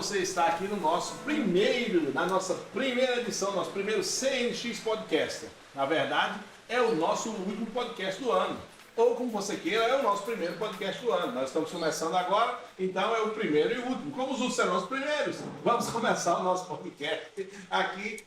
você está aqui no na nossa primeira edição, nosso primeiro CNX Podcaster. Na verdade, é o nosso último podcast do ano. Ou como você queira, é o nosso primeiro podcast do ano. Nós estamos começando agora, então é o primeiro e o último. Como os outros serão os primeiros, vamos começar o nosso podcast aqui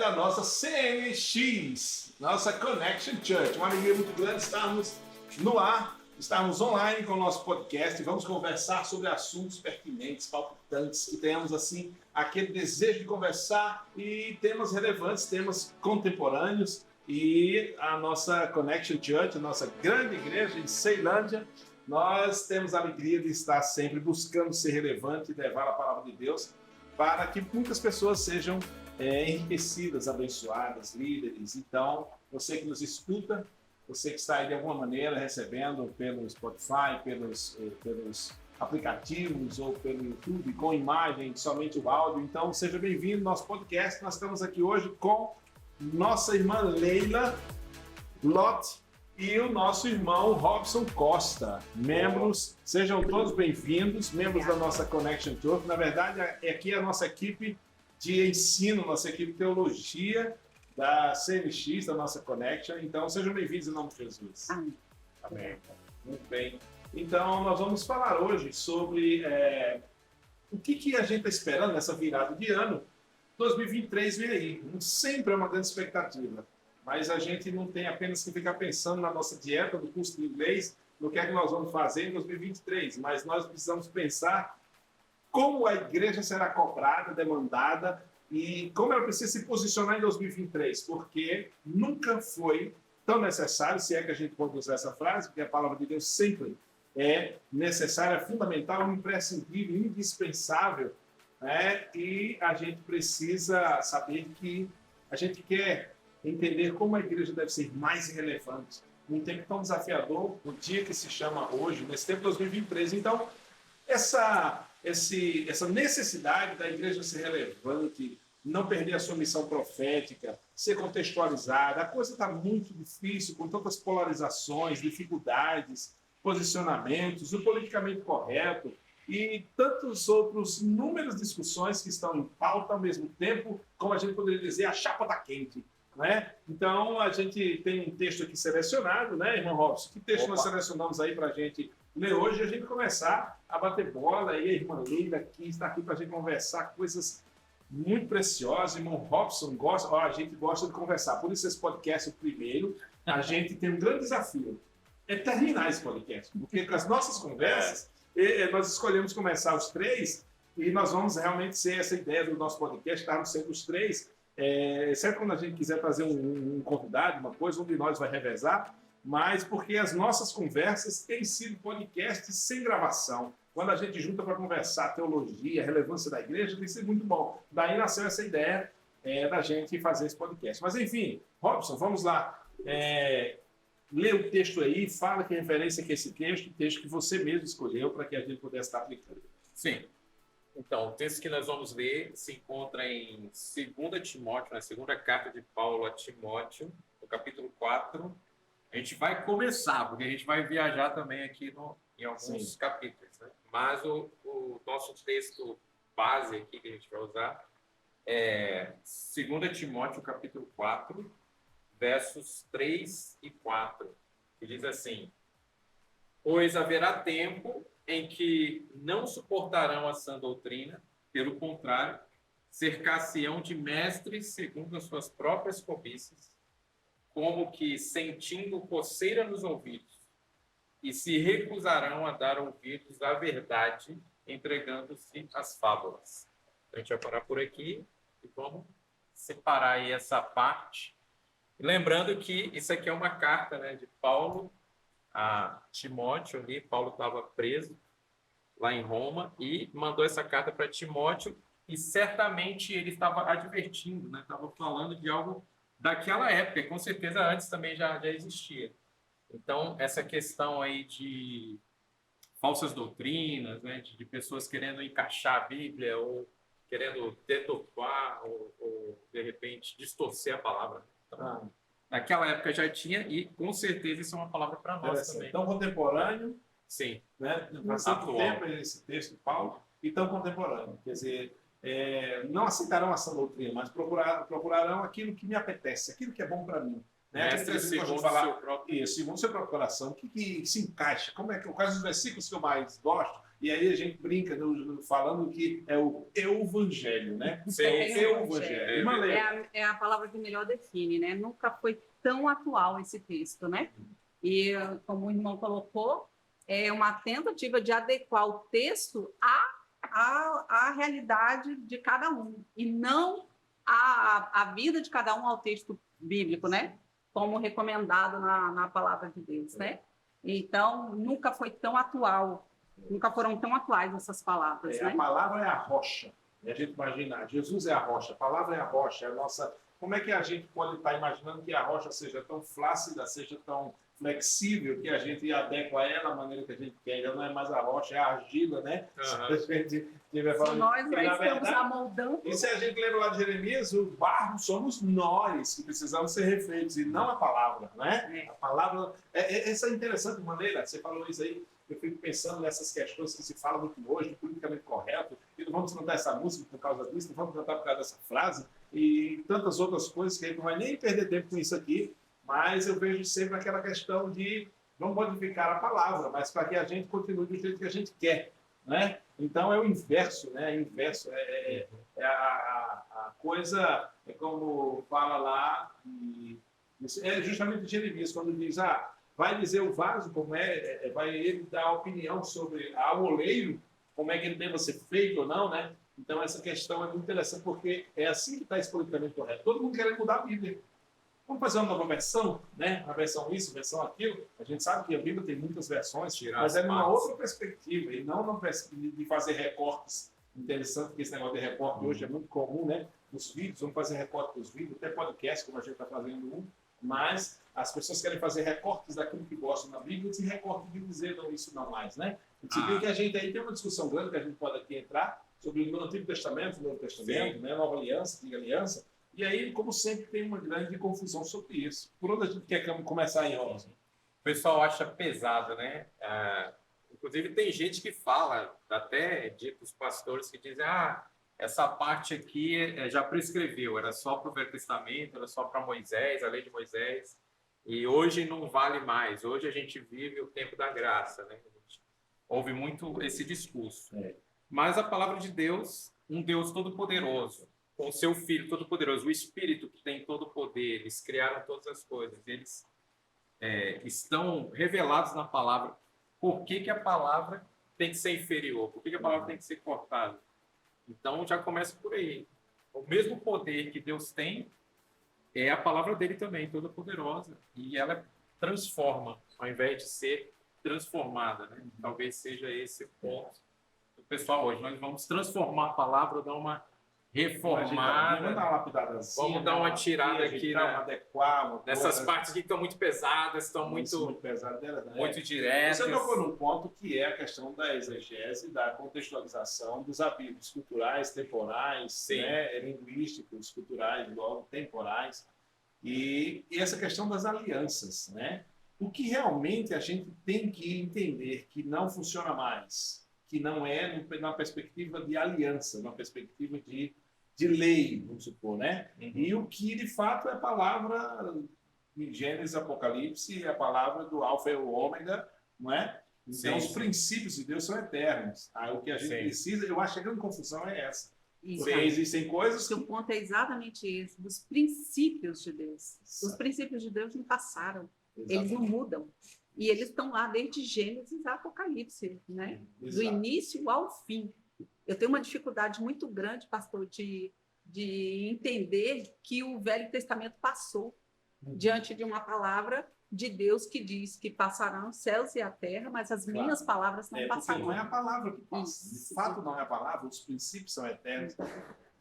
da nossa CNX, nossa Connection Church. Uma alegria muito grande estarmos no ar, estarmos online com o nosso podcast e vamos conversar sobre assuntos pertinentes, palpitantes, que tenhamos assim aquele desejo de conversar e temas relevantes, temas contemporâneos. E a nossa Connection Church, a nossa grande igreja em Ceilândia, nós temos a alegria de estar sempre buscando ser relevante e levar a palavra de Deus para que muitas pessoas sejam enriquecidas, abençoadas, líderes. Então, você que nos escuta, você que está aí de alguma maneira recebendo pelo Spotify, pelos aplicativos ou pelo YouTube, com imagem, somente o áudio, então seja bem-vindo ao nosso podcast. Nós estamos aqui hoje com nossa irmã Leila Lott e o nosso irmão Robson Costa, membros, sejam todos bem-vindos, membros da nossa Connection Church. Na verdade, aqui é a nossa equipe de ensino, nossa equipe de teologia da CNX, da nossa Connection. Então, sejam bem-vindos em nome de Jesus. Amém. Amém. Muito bem. Então, nós vamos falar hoje sobre o que a gente está esperando nessa virada de ano. 2023 vem aí, sempre é uma grande expectativa, mas a gente não tem apenas que ficar pensando na nossa dieta do curso de inglês, no que é que nós vamos fazer em 2023, mas nós precisamos pensar como a igreja será cobrada, demandada e como ela precisa se posicionar em 2023, porque nunca foi tão necessário, se é que a gente pode usar essa frase, porque a palavra de Deus sempre é necessária, fundamental, imprescindível, indispensável. E a gente precisa saber que a gente quer entender como a igreja deve ser mais relevante num tempo tão desafiador, no dia que se chama hoje, nesse tempo de 2023. Então, essa necessidade da igreja ser relevante, não perder a sua missão profética, ser contextualizada, a coisa está muito difícil, com tantas polarizações, dificuldades, posicionamentos, o politicamente correto, e tantos outros inúmeras discussões que estão em pauta ao mesmo tempo, como a gente poderia dizer, a chapa está quente. Né? Então, a gente tem um texto aqui selecionado, né, irmão Robson? Que texto nós selecionamos aí para a gente ler hoje e a gente começar a bater bola? E a irmã Leila aqui está aqui para a gente conversar coisas muito preciosas. Irmão Robson gosta, a gente gosta de conversar, por isso esse podcast é o primeiro. A gente tem um grande desafio, é terminar esse podcast, porque com as nossas conversas, nós escolhemos começar os três e nós vamos realmente ser essa ideia do nosso podcast, estarmos sendo os três, exceto quando a gente quiser trazer um convidado, uma coisa, um de nós vai revezar, mas porque as nossas conversas têm sido podcasts sem gravação. Quando a gente junta para conversar teologia, relevância da igreja, tem sido muito bom. Daí nasceu essa ideia da gente fazer esse podcast. Mas enfim, Robson, vamos lá. Lê o texto aí, fala que referência que é esse texto, o texto que você mesmo escolheu para que a gente pudesse estar aplicando. Sim. Então, o texto que nós vamos ler se encontra em 2 Timóteo, na segunda carta de Paulo a Timóteo, no capítulo 4. A gente vai começar, porque a gente vai viajar também aqui em alguns capítulos. Né? Mas o nosso texto base aqui que a gente vai usar é 2 Timóteo, capítulo 4, versos 3 e 4, que diz assim: pois haverá tempo em que não suportarão a sã doutrina, pelo contrário, cercar-se-ão de mestres segundo as suas próprias cobiças, como que sentindo coceira nos ouvidos, e se recusarão a dar ouvidos à verdade, entregando-se às fábulas. Então, a gente vai parar por aqui e vamos separar aí essa parte. Lembrando que isso aqui é uma carta, né, de Paulo a Timóteo. Ali, Paulo estava preso lá em Roma e mandou essa carta para Timóteo e certamente ele estava advertindo, né, estava falando de algo daquela época, com certeza antes também já existia. Então, essa questão aí de falsas doutrinas, né, de pessoas querendo encaixar a Bíblia ou querendo deturpar ou de repente, distorcer a palavra. Então, naquela época já tinha, e com certeza isso é uma palavra para nós também. Então, contemporâneo, sim, né? Passando tempo esse texto de Paulo, e tão contemporâneo. Quer dizer, não aceitarão a sã doutrina, mas procurarão aquilo que me apetece, aquilo que é bom para mim. Né? Mestre segundo seu próprio... Isso, segundo o seu próprio coração, o que se encaixa, quais os versículos que eu mais gosto, e aí a gente brinca falando que é o evangelho, né? Sim, evangelho. É a palavra que melhor define, né? Nunca foi tão atual esse texto, né? E, como o irmão colocou, é uma tentativa de adequar o texto à realidade de cada um, e não a vida de cada um ao texto bíblico, né? Como recomendado na palavra de Deus, né? Então, nunca foi tão atual, nunca foram tão atuais essas palavras, né? A palavra é a rocha. A gente imagina, Jesus é a rocha, a palavra é a rocha, é a nossa... Como é que a gente pode estar imaginando que a rocha seja tão flácida, seja tão flexível, que a gente adequa ela da maneira que a gente quer? Ela não é mais a rocha, é a argila, né? Uhum. Se nós estamos amoldando... E se a gente lembra lá de Jeremias, o barro somos nós que precisamos ser refeitos, e não a palavra, né? A palavra... Essa é interessante maneira, você falou isso aí, eu fico pensando nessas questões que se falam muito hoje, do politicamente correto, e não vamos cantar essa música por causa disso, não vamos cantar por causa dessa frase, e tantas outras coisas que a gente não vai nem perder tempo com isso aqui, mas eu vejo sempre aquela questão de não modificar a palavra, mas para que a gente continue do jeito que a gente quer, né? Então é o inverso, né? A coisa, é como fala lá, é justamente Jeremias, quando diz, vai dizer o vaso como vai ele dar opinião sobre ao oleiro, como é que ele deve ser feito ou não, né? Então essa questão é muito interessante, porque é assim que está esse politicamente correto. Todo mundo quer mudar a Bíblia. Vamos fazer uma nova versão, né? Uma versão isso, versão aquilo. A gente sabe que a Bíblia tem muitas versões, mas é numa outra perspectiva, e não numa perspectiva de fazer recortes. Interessante que esse negócio de recorte hoje é muito comum, né? Nos vídeos, vamos fazer recorte dos vídeos, até podcast, como a gente está fazendo um, mas as pessoas querem fazer recortes daquilo que gostam na Bíblia e recorte de dizer não, isso não mais, né? Se vê que a gente aí tem uma discussão grande que a gente pode aqui entrar sobre o Antigo Testamento, o Novo Testamento, né? Nova Aliança, Antiga Aliança. E aí, como sempre, tem uma grande confusão sobre isso. Por onde a gente quer começar aí, Rosa? O pessoal acha pesado, né? Inclusive, tem gente que fala, até ditos pastores, que dizem, essa parte aqui já prescreveu, era só para o Velho Testamento, era só para Moisés, a lei de Moisés, e hoje não vale mais. Hoje a gente vive o tempo da graça, né? Houve muito esse discurso. Mas a palavra de Deus, um Deus todo-poderoso, com o seu Filho todo-poderoso, o Espírito que tem todo o poder, eles criaram todas as coisas, eles estão revelados na palavra. Por que a palavra tem que ser inferior? Por que a palavra tem que ser cortada? Então, já começa por aí. O mesmo poder que Deus tem é a palavra dele também, toda poderosa. E ela transforma, ao invés de ser transformada, né? Talvez seja esse o ponto do pessoal hoje. Nós vamos transformar a palavra, dar uma reformada. Vamos dar uma lapidadazinha. Vamos dar uma tirada aqui, nessas partes que estão muito pesadas, estão muito pesadas, muito diretas. Você tocou num ponto que é a questão da exegese, da contextualização dos hábitos culturais, temporais, né, linguísticos, culturais, logo temporais, e essa questão das alianças, né? O que realmente a gente tem que entender que não funciona mais, que não é na perspectiva de aliança, na perspectiva de lei, vamos supor, né? E o que, de fato, é a palavra de Gênesis, Apocalipse, é a palavra do Alfa e o Ômega, não é? Então, os princípios de Deus são eternos. O que a gente precisa, eu acho que a grande confusão é essa. Porque existem coisas que... O ponto é exatamente esse, dos princípios de Deus. Os princípios de Deus não passaram, eles não mudam. E eles estão lá desde Gênesis a Apocalipse, né? Do início ao fim. Eu tenho uma dificuldade muito grande, pastor, de entender que o Velho Testamento passou diante de uma palavra de Deus que diz que passarão os céus e a terra, mas as minhas palavras não passarão. Não é a palavra que passa. De fato, não é a palavra, os princípios são eternos.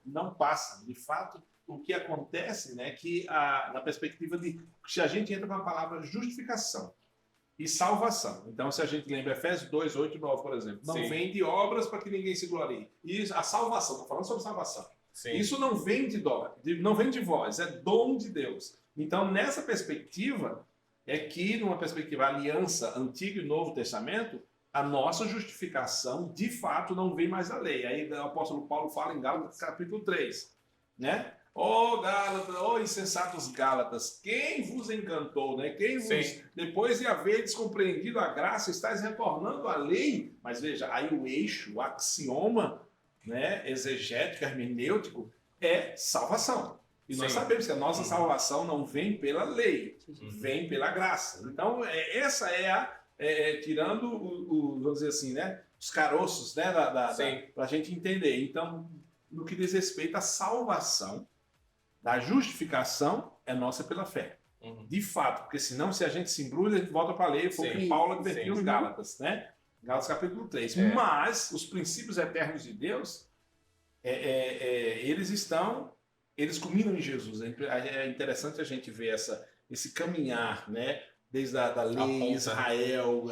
Não passam. De fato, o que acontece, né, que na perspectiva de... Se a gente entra com a palavra justificação e salvação. Então, se a gente lembra Efésios 2, 8 e 9, por exemplo, não vem de obras para que ninguém se glorie. E a salvação, estou falando sobre salvação. Isso não vem não vem de vós, é dom de Deus. Então, nessa perspectiva, é que, numa perspectiva aliança, Antigo e Novo Testamento, a nossa justificação, de fato, não vem mais da lei. Aí o apóstolo Paulo fala em Gálatas capítulo 3, né? Ó Gálatas, ó insensatos Gálatas, quem vos encantou, né? Quem vos, depois de haveres compreendido a graça, estáis retornando à lei. Mas veja, aí o eixo, o axioma, né, exegético, hermenêutico, é salvação. E nós sabemos que a nossa salvação não vem pela lei, vem pela graça. Então, essa é a... tirando vamos dizer assim, né, os caroços, né, para a gente entender. Então, no que diz respeito à salvação, da justificação, é nossa pela fé. De fato, porque senão, se a gente se embrulha, a gente volta para a lei, foi o que Paulo advertiu em Gálatas, né? Gálatas capítulo 3. Mas os princípios eternos de Deus, eles culminam em Jesus. É interessante a gente ver esse caminhar, né? Desde a lei, Israel,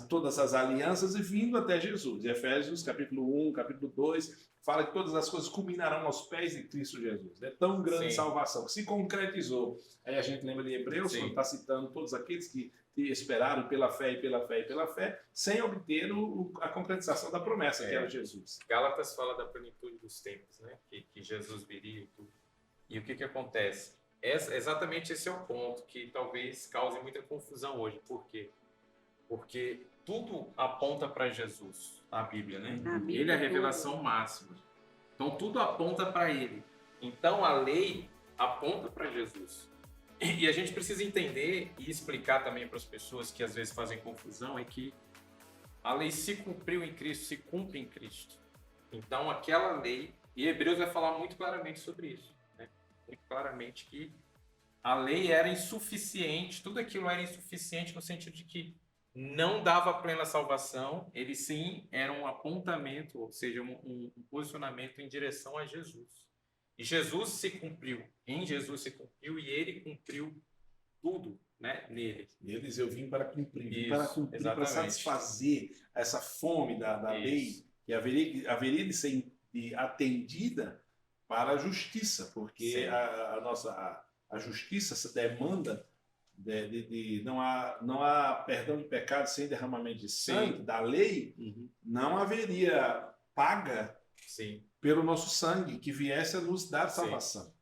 todas as alianças e vindo até Jesus. Efésios capítulo 1, capítulo 2, fala que todas as coisas culminarão aos pés de Cristo Jesus. É tão grande salvação que se concretizou. Aí a gente lembra de Hebreus, quando está citando todos aqueles que esperaram pela fé e pela fé e pela fé, sem obter a concretização da promessa, que era Jesus. Gálatas fala da plenitude dos tempos, né? Que Jesus viria e tudo. E o que acontece? Exatamente esse é o ponto que talvez cause muita confusão hoje. Por quê? Porque tudo aponta para Jesus, a Bíblia, né? Ele é a revelação máxima. Então tudo aponta para ele. Então a lei aponta para Jesus. E a gente precisa entender e explicar também para as pessoas que às vezes fazem confusão é que a lei se cumpriu em Cristo, se cumpre em Cristo. Então aquela lei, e Hebreus vai falar muito claramente sobre isso, né? Muito claramente que a lei era insuficiente, tudo aquilo era insuficiente no sentido de que não dava plena salvação, ele sim era um apontamento, ou seja, um posicionamento em direção a Jesus. E Jesus se cumpriu, em Jesus se cumpriu e ele cumpriu tudo, né, nele. Eles eu vim para cumprir, para satisfazer essa fome da lei, que haveria de ser atendida para a justiça, porque a justiça, essa demanda não há perdão de pecado sem derramamento de sangue, da lei, não haveria paga pelo nosso sangue que viesse a nos dar salvação.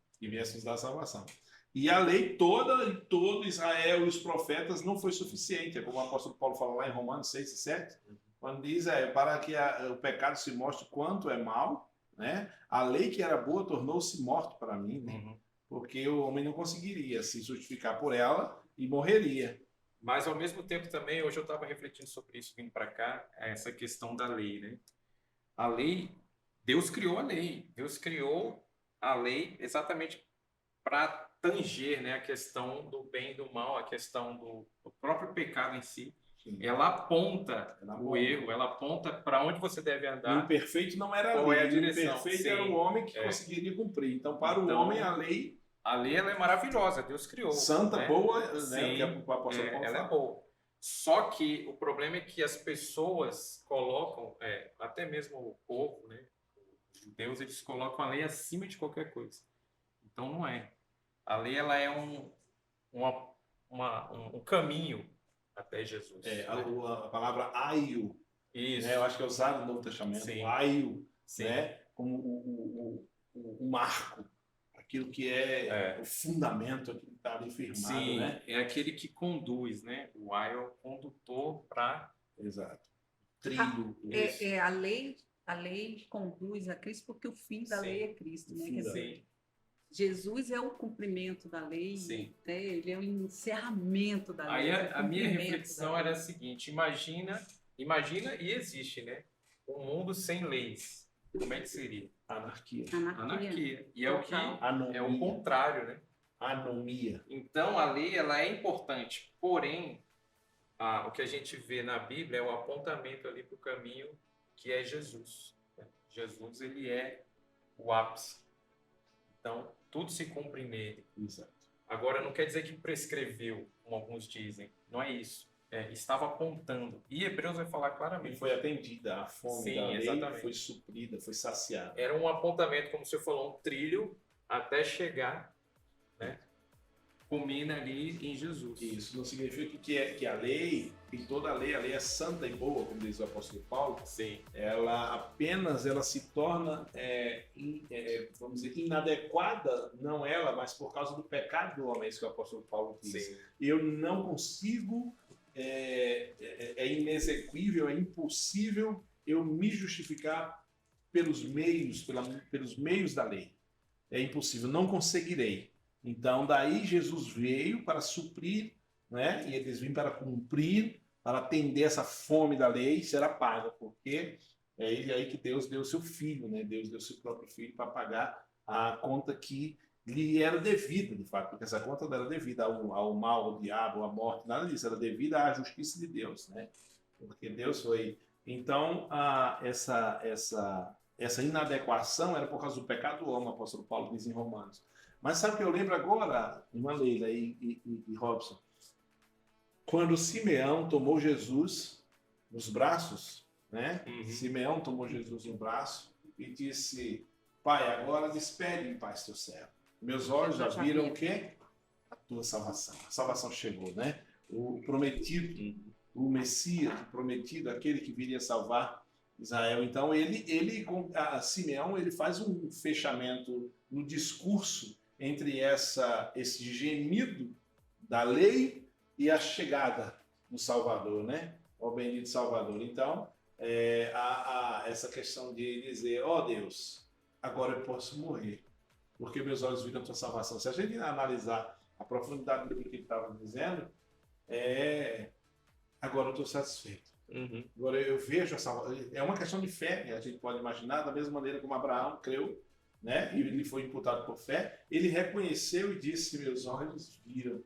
E a lei toda, em todo Israel e os profetas, não foi suficiente. É como o apóstolo Paulo fala lá em Romanos 6 e 7, quando diz, para que o pecado se mostre quanto é mal, né? A lei que era boa tornou-se morte para mim, né? Porque o homem não conseguiria se justificar por ela e morreria. Mas, ao mesmo tempo, também, hoje eu estava refletindo sobre isso, vindo para cá, essa questão da lei, né? A lei, Deus criou a lei. Deus criou a lei exatamente para tanger, né, a questão do bem e do mal, a questão do próprio pecado em si. Ela aponta o erro, ela aponta para onde você deve andar. E o perfeito não era a lei, o perfeito era o homem que conseguiria cumprir. Então, para o homem, a lei... A lei ela é maravilhosa, Deus criou. Santa, né? boa, né? Que o apóstolo Paulo ela é boa. Só que o problema é que as pessoas colocam, até mesmo o povo, né? Os judeus, eles colocam a lei acima de qualquer coisa. Então, não é. A lei ela é um caminho até Jesus. Né? A palavra aio, né? Eu acho que é usado no Novo Testamento, aio, né? Como o marco, aquilo que é o fundamento, aquilo que está ali firmado, né? É aquele que conduz, né? O aio é o condutor para... Exato. Trilho. A lei conduz a Cristo porque o fim da lei é Cristo, né? Quer dizer, Jesus é o cumprimento da lei, né? Ele é o encerramento da lei. Aí a minha reflexão era a seguinte: imagina e existe, né? Um mundo sem leis. Como é que seria? Anarquia. E é o que é o contrário, né? Anomia. Então a lei ela é importante, porém o que a gente vê na Bíblia é o apontamento ali para o caminho que é Jesus. Né? Jesus ele é o ápice. Então tudo se cumpre nele. Exato. Agora, não quer dizer que prescreveu, como alguns dizem. Não é isso. Estava apontando. E Hebreus vai falar claramente. E foi atendida. A fome da lei foi suprida, foi saciada. Era um apontamento, como você falou, um trilho até chegar, né, culmina ali em Jesus. Isso não significa que a lei, em toda a lei é santa e boa, como diz o apóstolo Paulo. Sim. Ela se torna, vamos dizer, inadequada, não ela, mas por causa do pecado do homem, é isso que o apóstolo Paulo diz. Sim. Eu não consigo, é inexequível, é impossível eu me justificar pelos meios da lei. É impossível, não conseguirei. Então, daí Jesus veio para suprir, né? E eles vêm para cumprir, para atender essa fome da lei, será paga, porque é aí que Deus deu o seu filho, né? Deus deu o seu próprio filho para pagar a conta que lhe era devida, de fato, porque essa conta não era devida ao mal, ao diabo, à morte, nada disso, era devida à justiça de Deus, né? Porque Deus foi... Então, essa inadequação era por causa do pecado do homem, o apóstolo Paulo diz em Romanos. Mas sabe o que eu lembro agora, irmã Leila e Robson? Quando Simeão tomou Jesus nos braços, né? Uhum. Simeão tomou Jesus no braço e disse: Pai, agora despede em paz teu servo. Meus olhos já viram o quê? A tua salvação. A salvação chegou, né? O prometido, o Messias, o prometido, aquele que viria salvar Israel. Então, Simeão, ele faz um fechamento no discurso entre esse gemido da lei e a chegada do Salvador, né? O bendito Salvador. Então, essa questão de dizer, Deus, agora eu posso morrer, porque meus olhos viram a tua salvação. Se a gente analisar a profundidade do que ele estava dizendo, agora eu estou satisfeito. Uhum. Agora eu vejo a salvação. É uma questão de fé, né? A gente pode imaginar, da mesma maneira como Abraão creu, né? E ele foi imputado por fé, ele reconheceu e disse: meus olhos viram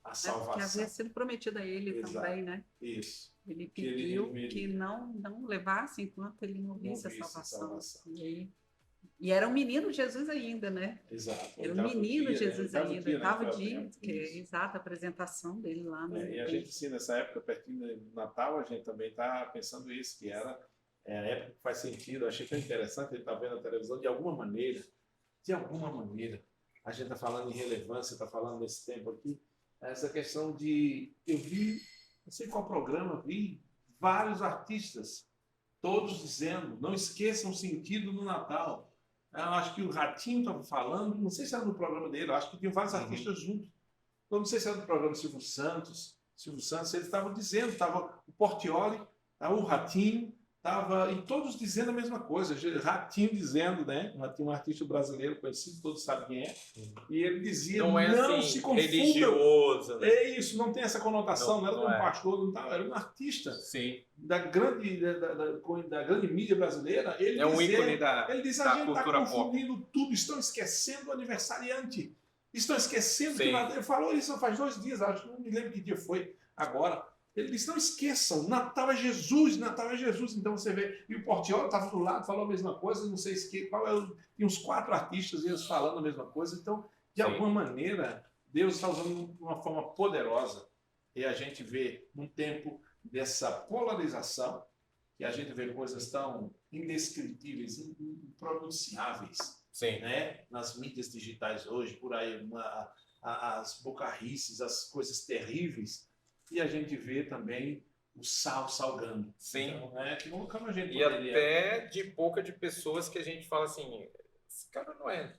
a salvação. Que havia sido prometido a ele também, né? Isso. Ele pediu que não levasse enquanto ele não visse a salvação. E era um menino Jesus ainda, né? Exato. Era um menino Jesus ainda. Estava o dia, exato, a apresentação dele lá. E a gente, sim, nessa época, pertinho do Natal, a gente também está pensando isso, que era a época que faz sentido. Eu achei tão interessante ele estar vendo a televisão, de alguma maneira, a gente está falando em relevância, está falando nesse tempo aqui, essa questão de... Eu vi, não sei qual programa, vi vários artistas, todos dizendo, não esqueçam o sentido do Natal. Eu acho que o Ratinho estava falando, não sei se era no programa dele, eu acho que tinha vários artistas juntos. Eu não sei se era no programa do Silvio Santos, eles estavam dizendo, estava o Portiolli, o Ratinho, e todos dizendo a mesma coisa. Ratinho dizendo, né? Ratinho, um artista brasileiro conhecido, todos sabem quem é. E ele dizia, não assim, se confunda. Religioso. Né? É isso, não tem essa conotação, não era um pastor, era um artista. Sim. Da grande mídia brasileira. Ele um ícone da ele diz, a gente está confundindo tudo, estão esquecendo o aniversariante. Estão esquecendo que ele falou isso faz 2 dias, acho, não me lembro que dia foi agora. Ele disse, não esqueçam, Natal é Jesus, Natal é Jesus. Então você vê, e o Portiolli estava do lado, falou a mesma coisa, não sei tinha uns 4 artistas, eles falando a mesma coisa. Então, de alguma maneira, Deus está usando de uma forma poderosa. E a gente vê um tempo dessa polarização, que a gente vê coisas tão indescritíveis, impronunciáveis, né? Nas mídias digitais hoje, por aí, as bocarrices, as coisas terríveis. E a gente vê também o sal salgando. Sim. Então, que como a gente poderia... até de pouca de pessoas que a gente fala assim, esse cara não é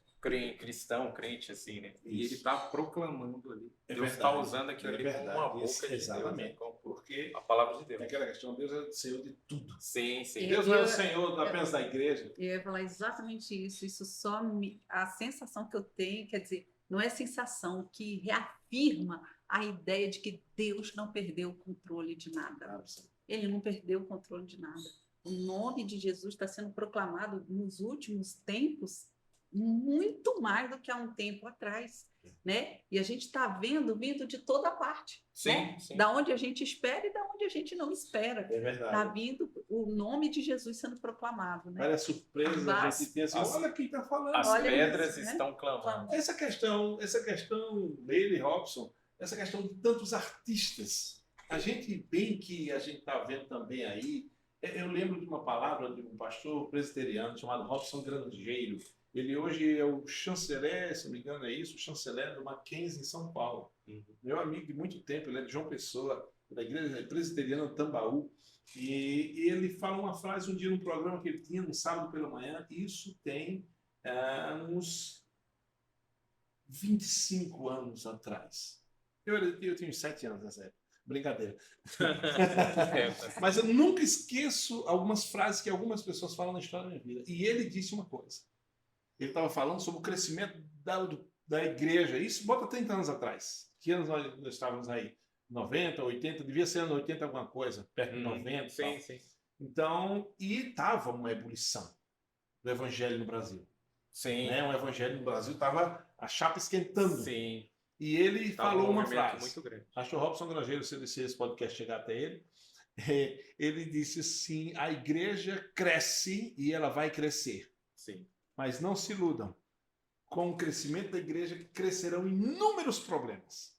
cristão, crente assim, né? Isso. E ele está proclamando ali. Deus está usando aquilo ali como uma boca de exatamente. Deus, né? Porque a palavra de Deus. É aquela questão, Deus é o Senhor de tudo. Sim, sim. Deus não é o Senhor apenas da igreja. Eu ia falar exatamente isso. Isso só a sensação que eu tenho, quer dizer, não é sensação, que reafirma a ideia de que Deus não perdeu o controle de nada. Ele não perdeu o controle de nada. O nome de Jesus está sendo proclamado nos últimos tempos muito mais do que há um tempo atrás, né? E a gente está vindo de toda parte, né? Sim. Da onde a gente espera e da onde a gente não espera. É verdade. Está vindo o nome de Jesus sendo proclamado, né? Olha a surpresa, a gente tem assim, olha quem está falando. As pedras estão clamando. Essa questão, Leila e Robson, essa questão de tantos artistas, a gente está vendo também aí, eu lembro de uma palavra de um pastor presbiteriano chamado Robson Grangeiro. Ele hoje é o chanceler, se não me engano é isso, o chanceler do Mackenzie em São Paulo. Meu amigo de muito tempo, ele é de João Pessoa, da igreja presbiteriana Tambaú. E ele fala uma frase um dia no programa que ele tinha no sábado pela manhã, isso tem uns 25 anos atrás. Eu tinha 7 anos nessa época. Brincadeira. Mas eu nunca esqueço algumas frases que algumas pessoas falam na história da minha vida. E ele disse uma coisa. Ele estava falando sobre o crescimento da igreja. Isso bota 30 anos atrás. Que anos nós estávamos aí? 90, 80, devia ser anos 80 alguma coisa, perto de 90. Sim, sim. Então, e estava uma ebulição do evangelho no Brasil. Sim. Né? O evangelho no Brasil estava a chapa esquentando. Sim. E ele falou uma frase. Muito grande. Acho o Robson Grangeiro, se esse podcast chegar até ele, ele disse assim: a igreja cresce e ela vai crescer. Sim. Mas não se iludam. Com o crescimento da igreja crescerão inúmeros problemas.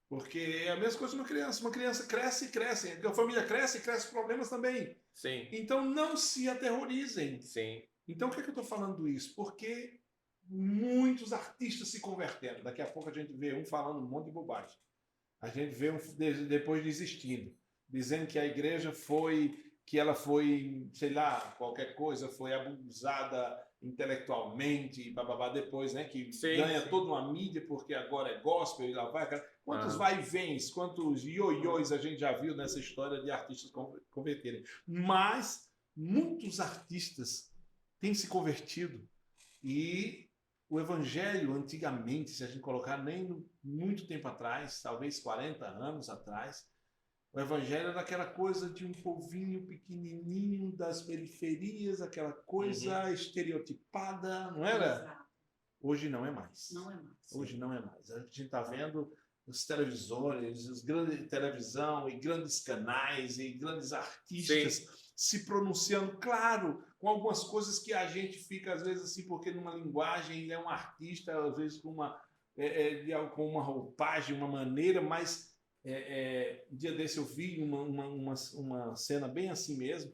Porque é a mesma coisa de uma criança. Uma criança cresce e cresce. A família cresce e cresce problemas também. Sim. Então não se aterrorizem. Sim. Então por que eu estou falando isso? Porque muitos artistas se convertendo. Daqui a pouco a gente vê um falando um monte de bobagem. A gente vê um depois desistindo. Dizendo que a igreja que ela foi, sei lá, qualquer coisa, foi abusada intelectualmente, bababá, depois, né, que ganha toda uma mídia porque agora é gospel e lá vai. Quantos vai e vens, quantos ioiôs a gente já viu nessa história de artistas converterem. Mas muitos artistas têm se convertido e o evangelho, antigamente, se a gente colocar nem muito tempo atrás, talvez 40 anos atrás, o evangelho era aquela coisa de um povinho pequenininho das periferias, aquela coisa estereotipada, não era? Exato. Hoje não é mais. Não é mais. Hoje não é mais. A gente está vendo os televisores, os grandes televisão e grandes canais e grandes artistas se pronunciando, claro, com algumas coisas que a gente fica às vezes assim, porque numa linguagem ele é um artista, às vezes com uma roupagem, uma maneira, mas um dia desse eu vi uma cena bem assim mesmo,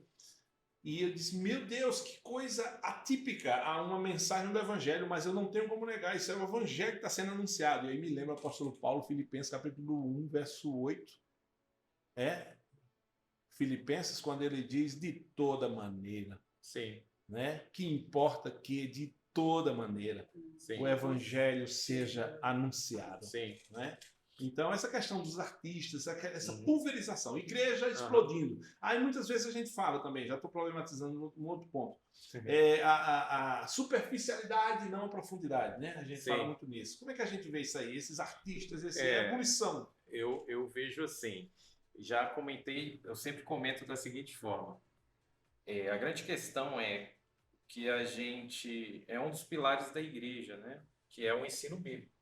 e eu disse, meu Deus, que coisa atípica a uma mensagem do Evangelho, mas eu não tenho como negar, isso é o Evangelho que está sendo anunciado. E aí me lembra o apóstolo Paulo, Filipenses capítulo 1, verso 8. Filipenses, quando ele diz de toda maneira. Sim. Né? Que importa que de toda maneira o Evangelho seja anunciado. Sim. Né? Então, essa questão dos artistas, essa pulverização, igreja explodindo. Aí, muitas vezes, a gente fala também, já estou problematizando um outro ponto, a superficialidade, não a profundidade, né? A gente fala muito nisso. Como é que a gente vê isso aí? Esses artistas, essa ebulição? Eu vejo assim, já comentei, eu sempre comento da seguinte forma, a grande questão é que a gente, é um dos pilares da igreja, né? Que é o ensino bíblico,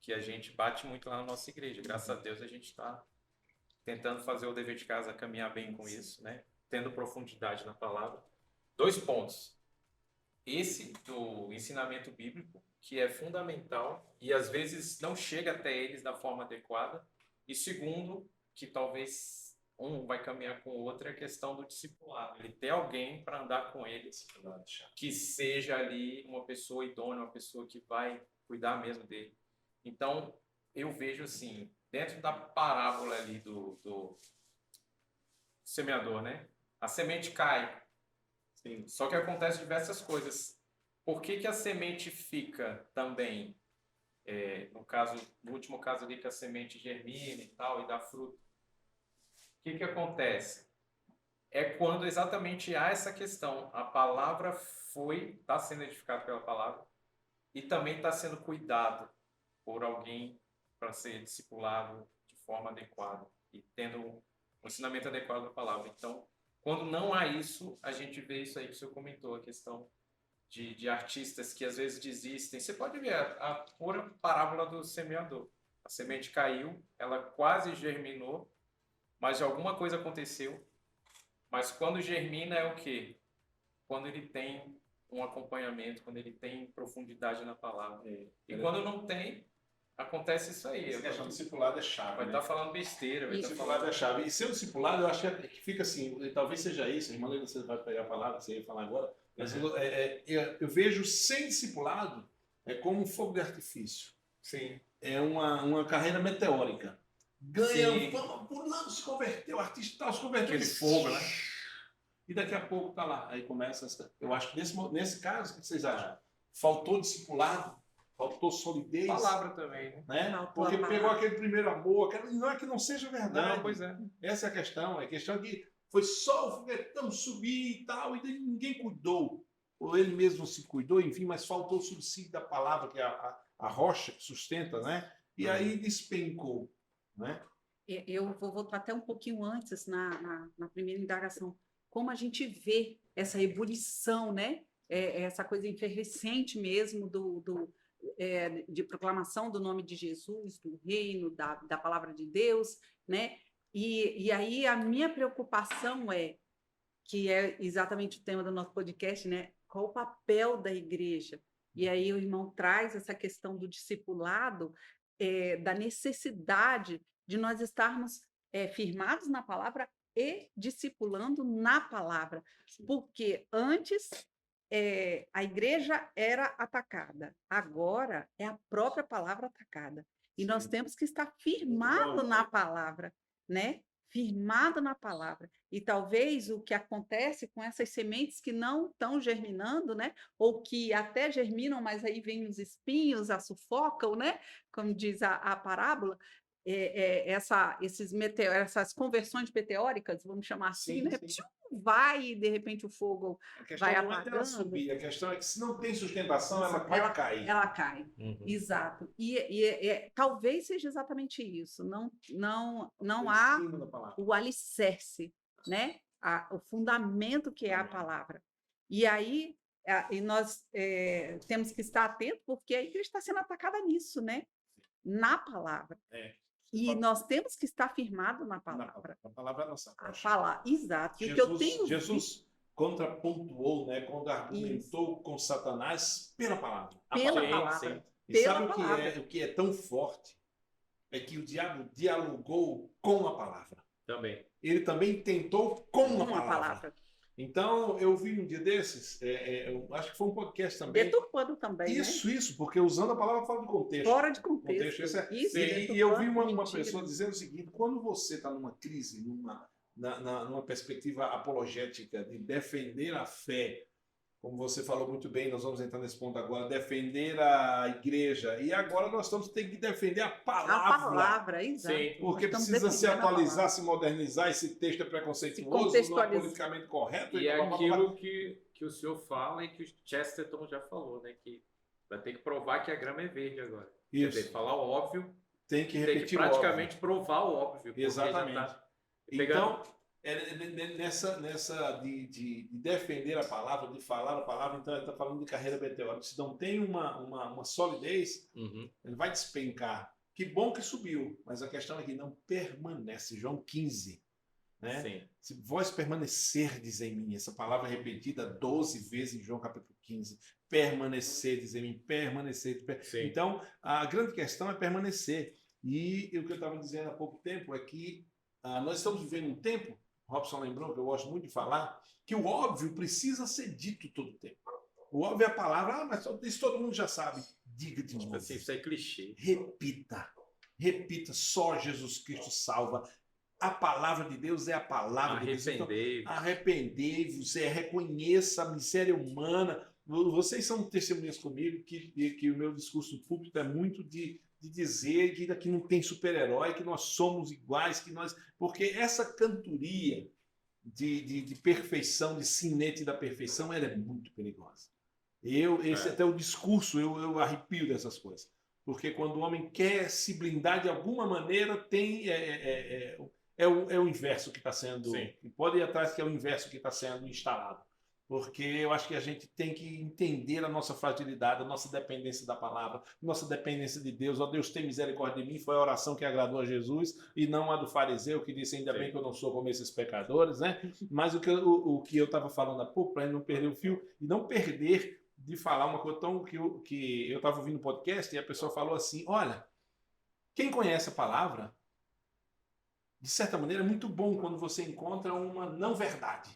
que a gente bate muito lá na nossa igreja. Graças a Deus a gente está tentando fazer o dever de casa, caminhar bem com isso, né? Tendo profundidade na palavra. 2 pontos. Esse do ensinamento bíblico, que é fundamental e às vezes não chega até eles da forma adequada. E segundo, que talvez um vai caminhar com o outro, é a questão do discipulado. Ele ter alguém para andar com ele, que seja ali uma pessoa idônea, uma pessoa que vai cuidar mesmo dele. Então, eu vejo assim, dentro da parábola ali do semeador, né? A semente cai. Sim. Só que acontece diversas coisas. Por que a semente fica também, no último caso ali, que a semente germina e tal, e dá fruto? O que acontece? É quando exatamente há essa questão. A palavra está sendo edificada pela palavra e também está sendo cuidado por alguém para ser discipulado de forma adequada e tendo um ensinamento adequado da palavra. Então, quando não há isso, a gente vê isso aí que o senhor comentou, a questão de artistas que às vezes desistem. Você pode ver a pura parábola do semeador. A semente caiu, ela quase germinou, mas alguma coisa aconteceu. Mas quando germina é o quê? Quando ele tem um acompanhamento, quando ele tem profundidade na palavra. E quando não tem, Acontece isso aí. Essa questão do discipulado é chave. Vai estar falando besteira. O discipulado é chave. E seu discipulado, eu acho que fica assim, talvez seja isso, irmã Leila, você vai pegar a palavra, você ia falar agora, mas eu vejo sem discipulado como um fogo de artifício. Sim. É uma carreira meteórica. Ganha, pulando, se converteu, o artista tal, se converteu. Aquele fogo, né? E daqui a pouco tá lá. Aí começa. Eu acho que nesse caso, o que vocês acham? Faltou discipulado, faltou solidez. Palavra também, né? Porque pegou aquele primeiro amor, não é que não seja verdade. Não, pois é. Essa é a questão. É a questão que foi só o foguetão subir e tal, e ninguém cuidou. Ou ele mesmo se cuidou, enfim, mas faltou o subsídio da palavra, que é a rocha que sustenta, né? E aí despencou, né? Eu vou voltar até um pouquinho antes na primeira indagação. Como a gente vê essa ebulição, né? Essa coisa efervescente mesmo de proclamação do nome de Jesus, do reino, da palavra de Deus, né? E aí a minha preocupação que é exatamente o tema do nosso podcast, né? Qual o papel da igreja? E aí o irmão traz essa questão do discipulado, da necessidade de nós estarmos firmados na palavra e discipulando na palavra. Porque antes a igreja era atacada, agora é a própria palavra atacada. E Sim. Nós temos que estar firmado na palavra, né? Firmado na palavra. E talvez o que acontece com essas sementes que não estão germinando, né? Ou que até germinam, mas aí vêm os espinhos, a sufocam, né? Como diz a parábola, essas conversões meteóricas, vamos chamar assim, Sim, né? sim. Vai e de repente o fogo vai apagando. A questão não é dela subir, a questão é que se não tem sustentação, ela vai cair. Ela cai, exato. E talvez seja exatamente isso. Não há o alicerce, né? O fundamento que é a palavra. E aí nós temos que estar atentos, porque a igreja está sendo atacada nisso, né? Na palavra. E nós temos que estar firmados na palavra. A palavra é nossa. Exato. Jesus contrapontuou, né, quando argumentou com Satanás pela palavra. Pela palavra. E sabe o que é tão forte? É que o diabo dialogou com a palavra. Também. Ele também tentou com a palavra. Então, eu vi um dia desses, eu acho que foi um podcast também. Deturpando também, Isso, porque usando a palavra fora de contexto. Fora de contexto. E eu vi uma pessoa dizendo o seguinte: quando você está numa crise, numa perspectiva apologética de defender a fé, como você falou muito bem, nós vamos entrar nesse ponto agora, defender a igreja, e agora nós temos que defender a palavra. A palavra, exato. Sim, porque precisa se atualizar, se modernizar, esse texto é preconceituoso, não é politicamente correto. E é aquilo que o senhor fala e que o Chesterton já falou, né? Que vai ter que provar que a grama é verde agora. Isso. Quer dizer, falar o óbvio, tem que repetir, tem que praticamente provar o óbvio. Exatamente. Então, nessa de defender a palavra, de falar a palavra, então ele está falando de carreira meteórica. Se não tem uma solidez, ele vai despencar. Que bom que subiu, mas a questão é que não permanece. João 15. Né? Sim. Se vós permanecerdes em mim, essa palavra repetida 12 vezes em João capítulo 15, permanecerdes em mim, permanecer. Então, a grande questão é permanecer. E o que eu estava dizendo há pouco tempo é que nós estamos vivendo um tempo, Robson lembrou, que eu gosto muito de falar, que o óbvio precisa ser dito todo o tempo. O óbvio é a palavra, mas isso todo mundo já sabe. Diga de novo. Assim, isso é clichê. Repita, só Jesus Cristo salva. A palavra de Deus é a palavra de Deus. Então, arrependei-vos, reconheça a miséria humana. Vocês são testemunhas comigo que o meu discurso público é muito de dizer que aqui não tem super-herói, que nós somos iguais, porque essa cantoria de perfeição, de sinete da perfeição, ela é muito perigosa. Até o discurso, eu arrepio dessas coisas. Porque quando o homem quer se blindar de alguma maneira, é o inverso que está sendo... Pode ir atrás que é o inverso que está sendo instalado. Porque eu acho que a gente tem que entender a nossa fragilidade, a nossa dependência da palavra, nossa dependência de Deus. Ó Deus, tem misericórdia de mim. Foi a oração que agradou a Jesus e não a do fariseu, que disse, ainda bem que eu não sou como esses pecadores, né? Mas o que eu estava falando há pouco, para não perder o fio, e não perder de falar uma coisa tão que eu estava ouvindo um podcast e a pessoa falou assim, olha, Quem conhece a palavra, de certa maneira, é muito bom quando você encontra uma não verdade.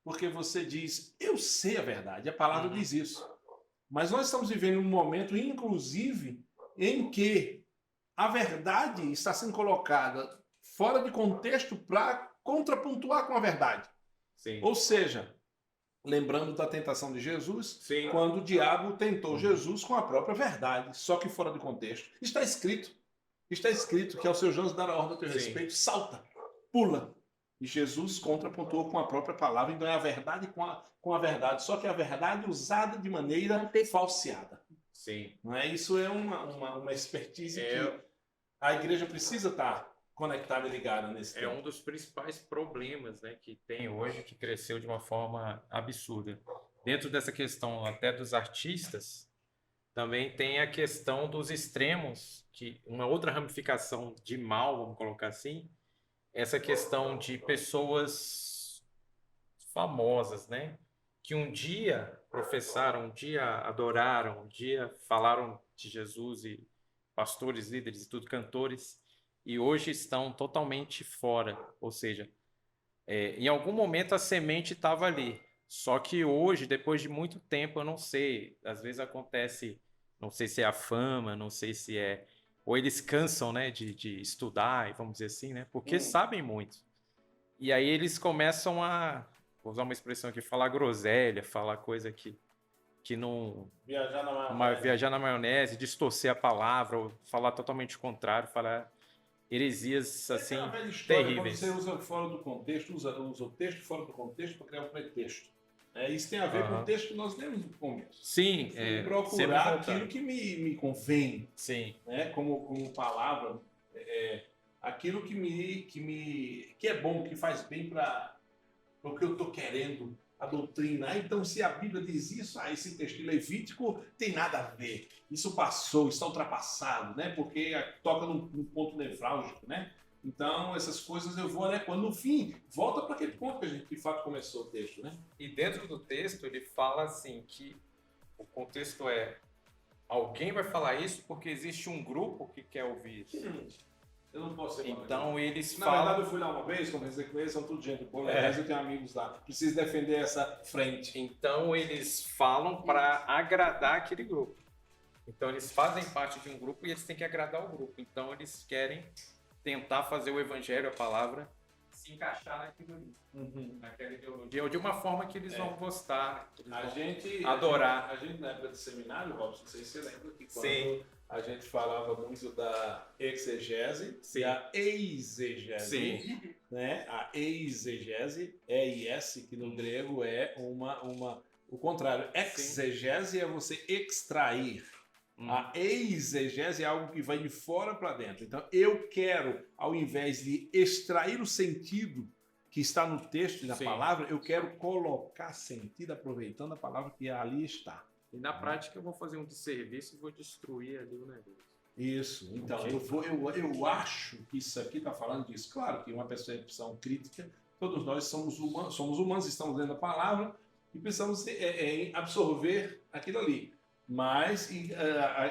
Porque você diz, eu sei a verdade, a palavra diz isso. Mas nós estamos vivendo um momento, inclusive, em que a verdade está sendo colocada fora de contexto para contrapontuar com a verdade. Sim. Ou seja, lembrando da tentação de Jesus, Sim. quando o diabo tentou Jesus com a própria verdade, só que fora de contexto. Está escrito que ao seu Jonas dar a ordem a teu respeito, salta, pula. E Jesus contrapontuou com a própria palavra, então é a verdade com a verdade, só que a verdade usada de maneira falseada. Sim. Não é? Isso é uma expertise que a igreja precisa estar conectada e ligada nesse tempo. É um dos principais problemas, né, que tem hoje, que cresceu de uma forma absurda. Dentro dessa questão até dos artistas, também tem a questão dos extremos, que uma outra ramificação de mal, vamos colocar assim, essa questão de pessoas famosas, né, que um dia professaram, um dia adoraram, um dia falaram de Jesus, e pastores, líderes e tudo, cantores, e hoje estão totalmente fora. Ou seja, em algum momento a semente estava ali. Só que hoje, depois de muito tempo, eu não sei, às vezes acontece, não sei se é a fama, não sei se é... Ou eles cansam, né, de estudar, vamos dizer assim, né, porque sabem muito. E aí eles começam a, vou usar uma expressão aqui, falar groselha, falar coisa que não... Viajar na maionese, distorcer a palavra, ou falar totalmente o contrário, falar heresias assim terríveis. Quando você usa fora do contexto, usa o texto fora do contexto para criar um pretexto. Isso tem a ver com o texto que nós lemos no começo. Sim, procurar aquilo que me convém. Sim. Né? Como palavra, aquilo que é bom, que faz bem para o que eu estou querendo, a doutrina. Então, se a Bíblia diz isso, esse texto levítico tem nada a ver. Isso passou, está ultrapassado, né? Porque toca num ponto nevrálgico, né? Então, essas coisas eu vou adequando. No fim, volta para aquele ponto que a gente, de fato, começou o texto, né? E dentro do texto, ele fala assim que o contexto é: alguém vai falar isso porque existe um grupo que quer ouvir isso. Eu não posso ser. Então eles Na falam... verdade, eu fui lá uma vez, conversei com eles, são tudo gente boa, mas eu tenho amigos lá. Preciso defender essa frente. Então eles falam para agradar aquele grupo. Então eles fazem parte de um grupo e eles têm que agradar o grupo. Então eles querem tentar fazer o evangelho, a palavra, se encaixar naquilo ali, naquela ideologia, ou de uma forma que eles vão gostar, que eles vão adorar. A gente, na época do seminário, Robson, não sei se você lembra que quando Sim. a gente falava muito da exegese e a exegese. Sim. Né? A exegese, E-I-S, que no grego é o contrário. Exegese é você extrair. A exegese é algo que vai de fora para dentro. Então, eu quero, ao invés de extrair o sentido que está no texto e na palavra, eu quero colocar sentido aproveitando a palavra que ali está. E na prática eu vou fazer um desserviço e vou destruir ali o negócio. Isso. Então, eu acho que isso aqui está falando disso. Claro que uma percepção crítica, todos nós somos humanos, estamos lendo a palavra e precisamos absorver aquilo ali. Mas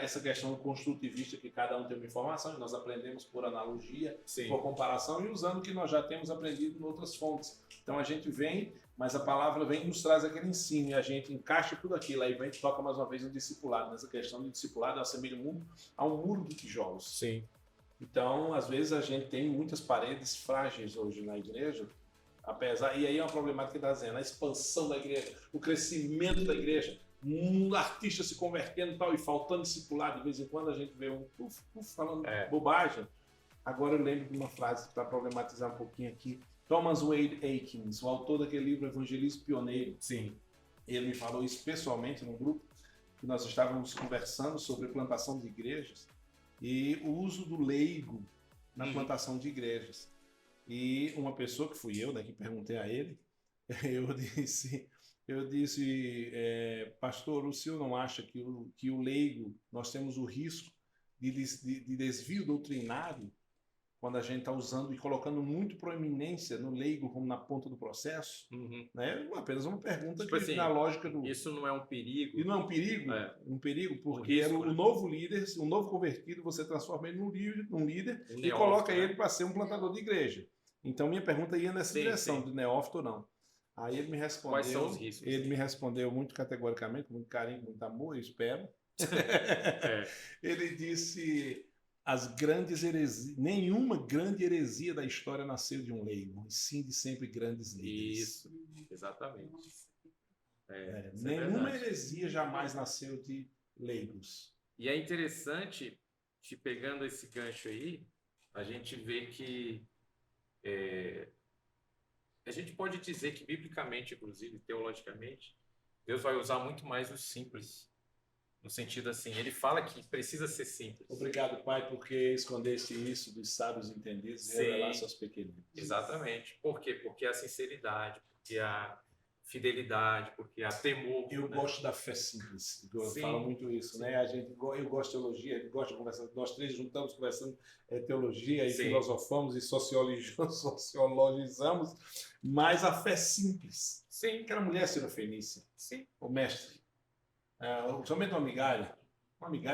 essa questão construtivista, que cada um tem uma informação, e nós aprendemos por analogia, por comparação, e usando o que nós já temos aprendido em outras fontes. Então a gente vem, mas a palavra vem e nos traz aquele ensino, e a gente encaixa tudo aquilo, aí vem e toca mais uma vez no discipulado. Nessa questão de discipulado, eu assemelho o mundo a um muro de tijolos. Sim. Então, às vezes, a gente tem muitas paredes frágeis hoje na igreja, e aí é uma problemática que está dizendo, a expansão da igreja, o crescimento da igreja, um artista se convertendo e tal, e faltando discipular, de vez em quando a gente vê um falando bobagem. Agora eu lembro de uma frase para problematizar um pouquinho aqui. Thomas Wade Akins, o autor daquele livro Evangelismo Pioneiro. Sim. Ele me falou isso pessoalmente num grupo que nós estávamos conversando sobre plantação de igrejas e o uso do leigo na plantação de igrejas. E uma pessoa, que fui eu, que perguntei a ele, eu disse, pastor, o senhor não acha que o leigo, nós temos o risco de desvio doutrinário quando a gente está usando e colocando muito proeminência no leigo como na ponta do processo, né? Apenas uma pergunta Tipo assim, na lógica do... Isso não é um perigo? E não é um perigo? É. Um perigo porque risco, o novo líder, o novo convertido, você transforma ele num líder e neófito, coloca né? ele para ser um plantador de igreja. Então minha pergunta ia nessa direção, de neófito ou não. Aí ele me respondeu... Quais são os riscos? Ele me respondeu muito categoricamente, com muito carinho, com muito amor, eu espero. Ele disse... As grandes heresias, nenhuma grande heresia da história nasceu de um leigo, e sim de sempre grandes líderes. Isso, exatamente. Nenhuma heresia jamais nasceu de leigos. E é interessante, te pegando esse gancho aí, a gente vê que a gente pode dizer que biblicamente, inclusive teologicamente, Deus vai usar muito mais os simples. No sentido assim, ele fala que precisa ser simples. Obrigado, Pai, porque escondeste isso dos sábios entendidos e revelaste aos pequeninos. Exatamente. Por quê? Porque a sinceridade, porque a fidelidade, porque a temor. Eu gosto da fé simples. Eu falo muito isso, né? Eu gosto de teologia, eu gosto de conversar. Nós três juntamos conversando teologia e filosofamos e sociologizamos, mas a fé simples. Sim. Aquela mulher sirofenícia. Sim. O mestre. Somente uma migalha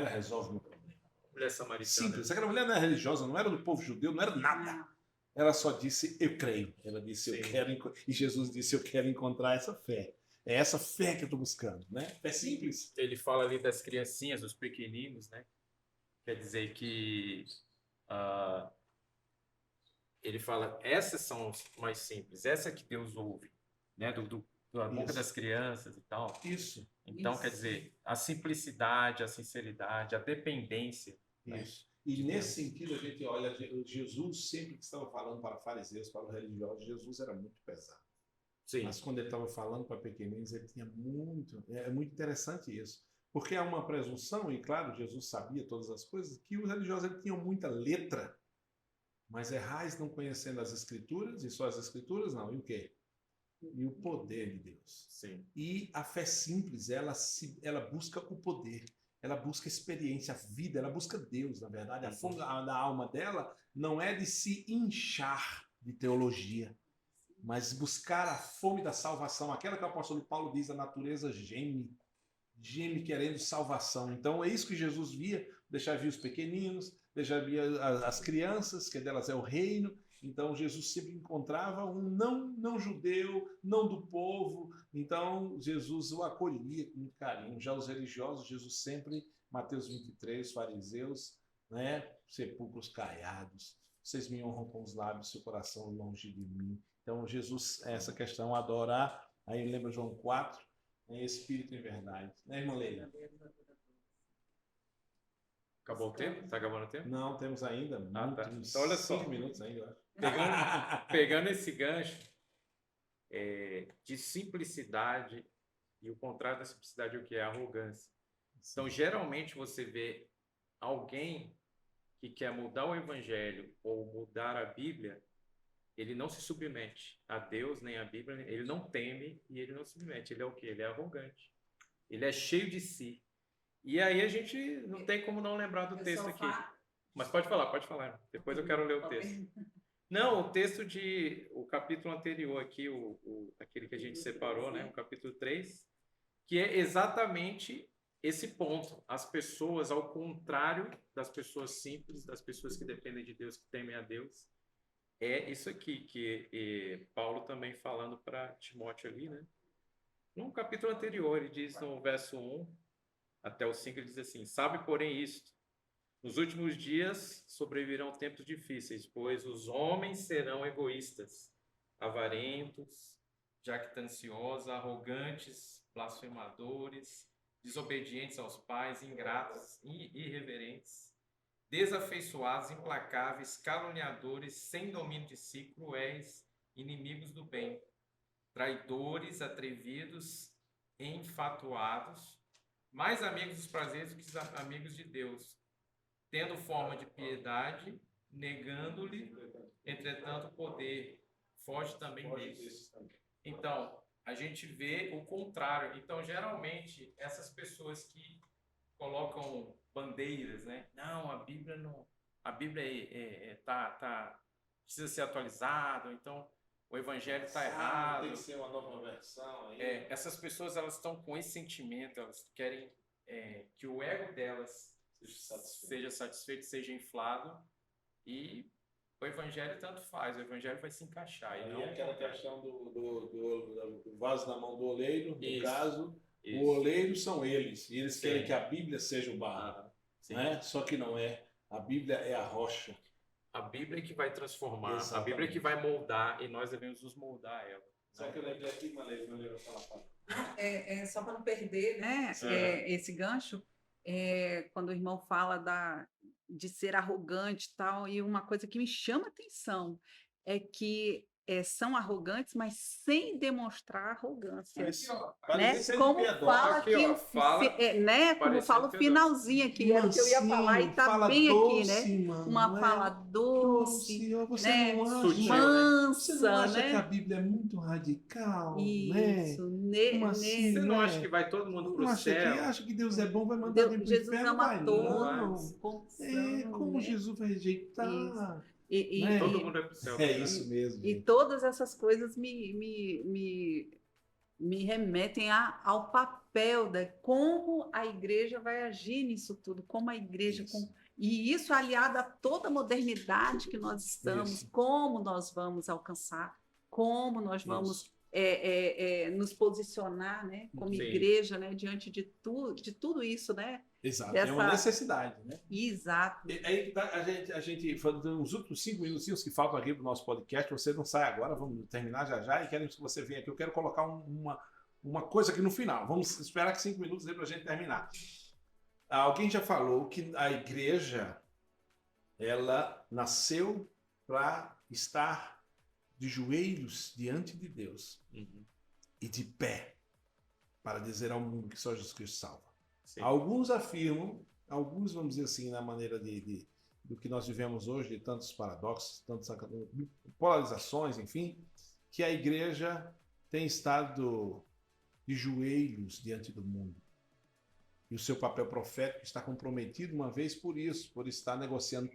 resolve o meu problema. Mulher samaritana. Simples. Aquela mulher não era religiosa, não era do povo judeu, não era nada. Ela só disse, eu creio. Ela disse, eu quero. E Jesus disse, eu quero encontrar essa fé. É essa fé que eu estou buscando, né? Fé simples. Ele fala ali das criancinhas, dos pequeninos, né? Quer dizer que ele fala, essas são as mais simples, essa que Deus ouve, né? Da boca das crianças e tal. Isso. Então, quer dizer, a simplicidade, a sinceridade, a dependência. Isso. Né? E nesse sentido, a gente olha, Jesus sempre que estava falando para fariseus, para os religiosos, Jesus era muito pesado. Sim. Mas quando ele estava falando para pequeninos, ele tinha muito... É muito interessante isso. Porque há uma presunção, e claro, Jesus sabia todas as coisas, que os religiosos tinham muita letra, mas errais não conhecendo as Escrituras, e só as Escrituras não, e o quê? E o poder de Deus. Sim. E a fé simples, ela busca o poder, ela busca experiência, a vida, ela busca Deus, na verdade. A fome da alma dela não é de se inchar de teologia, mas buscar a fome da salvação, aquela que o apóstolo Paulo diz, a natureza geme querendo salvação. Então é isso que Jesus via, deixar vir os pequeninos, deixar vir as crianças, que delas é o reino. Então Jesus sempre encontrava um não judeu, não do povo. Então Jesus o acolhia com muito carinho. Já os religiosos, Jesus sempre, Mateus 23, fariseus, né? Sepulcros caiados, vocês me honram com os lábios, seu coração longe de mim. Então Jesus, essa questão, adorar, aí lembra João 4, em espírito e verdade. Né, irmã Leila? Acabou o tempo? Está acabando o tempo? Não, temos ainda. Tá. Então, olha só. 5 minutos ainda, eu acho. Pegando esse gancho de simplicidade, e o contrário da simplicidade é o que é? A arrogância. Sim. Então, geralmente, você vê alguém que quer mudar o evangelho ou mudar a Bíblia, ele não se submete a Deus nem à Bíblia, ele não teme e ele não se submete. Ele é o quê? Ele é arrogante. Ele é cheio de si. E aí a gente não tem como não lembrar do texto aqui. Mas pode falar. Depois eu quero ler o texto. Não, o texto o capítulo anterior aqui, aquele que a gente separou, né? O capítulo 3, que é exatamente esse ponto. As pessoas, ao contrário das pessoas simples, das pessoas que dependem de Deus, que temem a Deus, é isso aqui que Paulo também falando para Timóteo ali, né? No capítulo anterior, ele diz no verso 1 até o 5, ele diz assim: sabe, porém, isto, nos últimos dias sobrevirão tempos difíceis, pois os homens serão egoístas, avarentos, jactanciosos, arrogantes, blasfemadores, desobedientes aos pais, ingratos e irreverentes, desafeiçoados, implacáveis, caluniadores, sem domínio de si, cruéis, inimigos do bem, traidores, atrevidos, enfatuados, mais amigos dos prazeres do que amigos de Deus, tendo forma de piedade, negando-lhe, entretanto, o poder foge também deles. Então, a gente vê o contrário. Então, geralmente, essas pessoas que colocam bandeiras, né? Não, a Bíblia não a Bíblia precisa ser atualizada, então o evangelho está errado. Tem que ser uma nova versão. Aí. Essas pessoas, elas estão com esse sentimento, elas querem que o ego delas seja satisfeito, seja inflado, e o evangelho tanto faz, o evangelho vai se encaixar. Aí não aquela questão do vaso na mão do oleiro, no caso, isso. O oleiro são eles, e eles querem que a Bíblia seja o barro, né? Só que não é. A Bíblia é a rocha. A Bíblia é que vai transformar, Exatamente. A Bíblia é que vai moldar, e nós devemos nos moldar a ela. Só que eu lembrei aqui, Maneiro, vai falar. Só para não perder, né, esse gancho, quando o irmão fala de ser arrogante e tal, e uma coisa que me chama atenção é que são arrogantes, mas sem demonstrar arrogância. Aqui, ó, né? Como fala aqui, ó, como fala o finalzinho aqui, era o que eu ia falar, e está bem doce, aqui, né? Mano, uma fala doce, você né? não acha, Sutil, mansa, você não acha né? que a Bíblia é muito radical, isso, né? Você não acha que vai todo mundo pro céu? Acha que Deus é bom, vai mandar alguém pro Jesus inferno, ama vai todos. como Jesus vai rejeitar? Todo mundo é pro céu. Isso mesmo. E todas essas coisas me remetem ao papel de como a igreja vai agir nisso tudo, como a igreja... E isso aliado a toda a modernidade que nós estamos, como nós vamos alcançar, como nós vamos nos posicionar, né, como igreja, né, diante de tudo isso, né? Exato, é uma necessidade, né? Exato. Aí a gente, nos últimos 5 minutinhos que faltam aqui para o nosso podcast, você não sai agora, vamos terminar já, e quero que você venha aqui. Eu quero colocar uma coisa aqui no final. Vamos esperar que 5 minutos dê para a gente terminar. Alguém já falou que a igreja, ela nasceu para estar de joelhos diante de Deus e de pé para dizer ao mundo que só Jesus Cristo salva. Sim. Alguns afirmam, alguns, vamos dizer assim, na maneira do que nós vivemos hoje, de tantos paradoxos, tantas polarizações, enfim, que a igreja tem estado de joelhos diante do mundo. E o seu papel profético está comprometido uma vez por isso, por estar negociando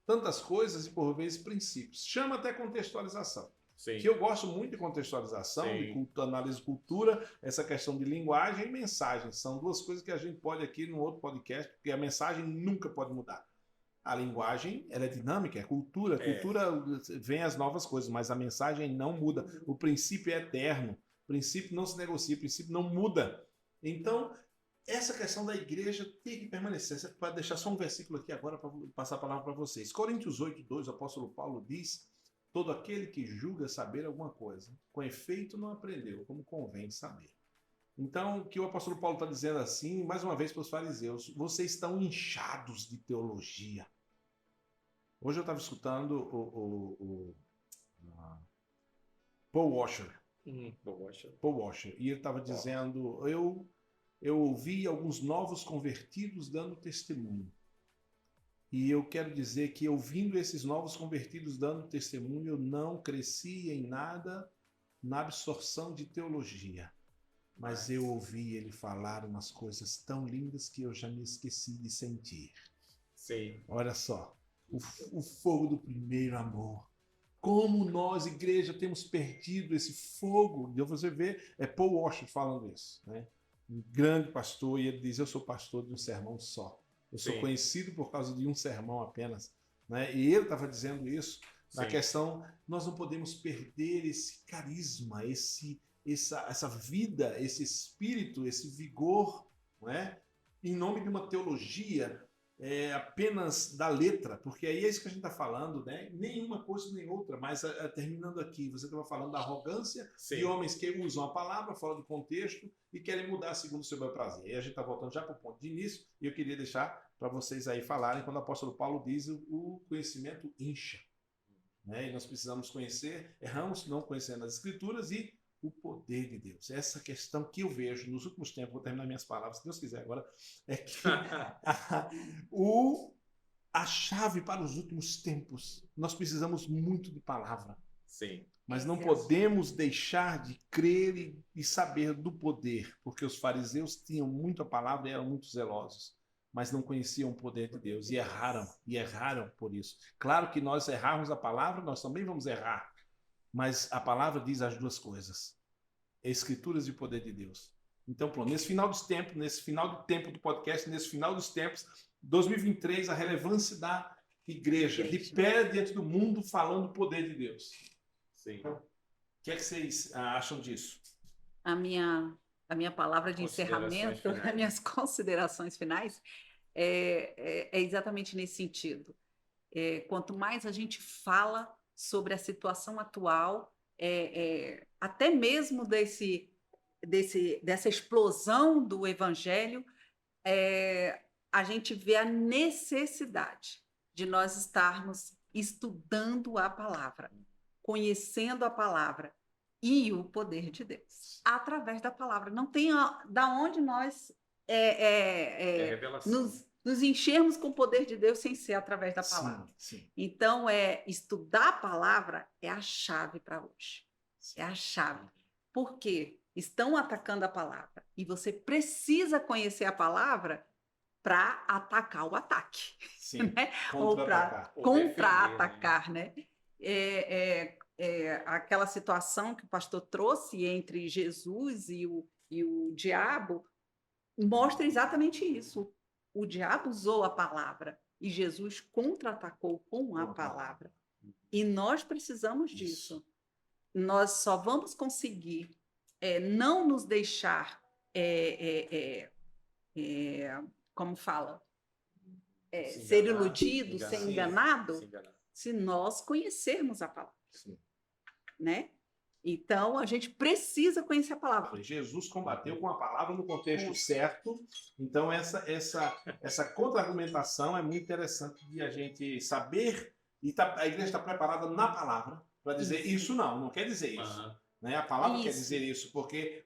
tantas coisas e por vezes princípios. Chama até contextualização. Sim. Que eu gosto muito de contextualização, de análise de cultura, essa questão de linguagem e mensagem. São duas coisas que a gente pode aqui no outro podcast, porque a mensagem nunca pode mudar. A linguagem, ela é dinâmica, é cultura. A cultura vem as novas coisas, mas a mensagem não muda. O princípio é eterno. O princípio não se negocia, o princípio não muda. Então, essa questão da igreja tem que permanecer. Você pode deixar só um versículo aqui agora para passar a palavra para vocês. Coríntios 8:2, o apóstolo Paulo diz: todo aquele que julga saber alguma coisa, com efeito não aprendeu, como convém saber. Então, o que o apóstolo Paulo está dizendo assim, mais uma vez para os fariseus, vocês estão inchados de teologia. Hoje eu estava escutando o Paul Washer. Paul Washer. E ele estava dizendo, eu ouvi alguns novos convertidos dando testemunho. E eu quero dizer que, ouvindo esses novos convertidos dando testemunho, eu não cresci em nada na absorção de teologia. Mas eu ouvi ele falar umas coisas tão lindas que eu já me esqueci de sentir. Sim. Olha só, o fogo do primeiro amor. Como nós, igreja, temos perdido esse fogo. Você vê, é Paul Washer falando isso, né? Um grande pastor, e ele diz, eu sou pastor de um sermão só. Eu sou conhecido por causa de um sermão apenas. Né? E ele estava dizendo isso, na questão, nós não podemos perder esse carisma, essa vida, esse espírito, esse vigor, não é? Em nome de uma teologia apenas da letra, porque aí é isso que a gente está falando, né? Nenhuma coisa nem outra, mas terminando aqui, você estava falando da arrogância de homens que usam a palavra fora do contexto e querem mudar segundo o seu bel prazer. E a gente está voltando já para o ponto de início, e eu queria deixar para vocês aí falarem quando o apóstolo Paulo diz o conhecimento incha. Né? E nós precisamos conhecer, erramos não conhecendo as escrituras e o poder de Deus. Essa questão que eu vejo nos últimos tempos, vou terminar minhas palavras, se Deus quiser agora, é que a chave para os últimos tempos, nós precisamos muito de palavra. Sim. Mas não podemos deixar de crer e saber do poder, porque os fariseus tinham muita palavra e eram muito zelosos. mas não conheciam o poder de Deus e erraram por isso. Claro que nós errarmos a palavra, nós também vamos errar, mas a palavra diz as duas coisas, Escrituras e o poder de Deus. Então, pronto, nesse final dos tempos, nesse final do tempo do podcast, nesse final dos tempos, 2023, a relevância da igreja, de pé diante do mundo, falando o poder de Deus. Sim. O que é que vocês acham disso? A minha palavra de encerramento, as minhas considerações finais, é exatamente nesse sentido. Quanto mais a gente fala sobre a situação atual, até mesmo dessa explosão do evangelho, a gente vê a necessidade de nós estarmos estudando a palavra, conhecendo a palavra e o poder de Deus através da palavra. Não tem da onde nós nos enchermos com o poder de Deus sem ser através da palavra. Sim. Então, estudar a palavra é a chave para hoje. É a chave. Por quê? Estão atacando a palavra. E você precisa conhecer a palavra para atacar o ataque. Sim. Né? Ou para contra-atacar, né? Aquela situação que o pastor trouxe entre Jesus e o diabo mostra exatamente isso. O diabo usou a palavra e Jesus contra-atacou com a palavra. E nós precisamos disso. Nós só vamos conseguir não nos deixar, como fala, ser iludido, ser enganado, se nós conhecermos a palavra. Sim. Né? Então, a gente precisa conhecer a palavra. Jesus combateu com a palavra no contexto certo. Então, essa contra-argumentação é muito interessante de a gente saber, e a igreja está preparada na palavra para dizer isso não quer dizer isso. Uhum. Né? A palavra quer dizer isso, porque